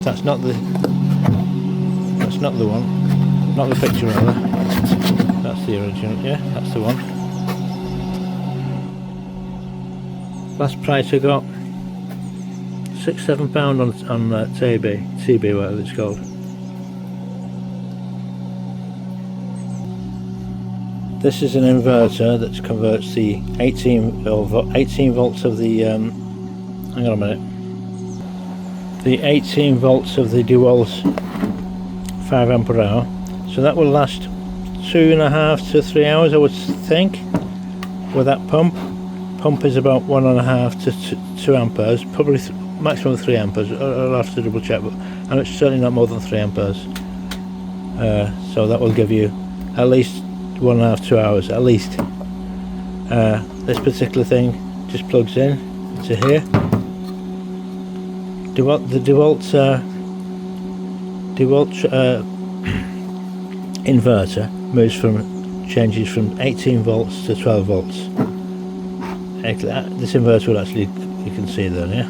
That's not the one, not the picture rather. That's the original, yeah, that's the one. Last price I got £6-7 on TB, whatever it's called. This is an inverter that converts the 18 volts of the hang on a minute. The 18 volts of the DeWalt 5 ampere hour, so that will last 2.5 to 3 hours, I would think, with that pump. Pump is about 1.5 to 2 amperes, probably maximum 3 amperes. I'll have to double check, but and it's certainly not more than 3 amperes. So that will give you at least 1.5 to 2 hours at least. This particular thing just plugs in to here. The DeWalt inverter changes from 18 volts to 12 volts. This inverter will actually, you can see there, yeah.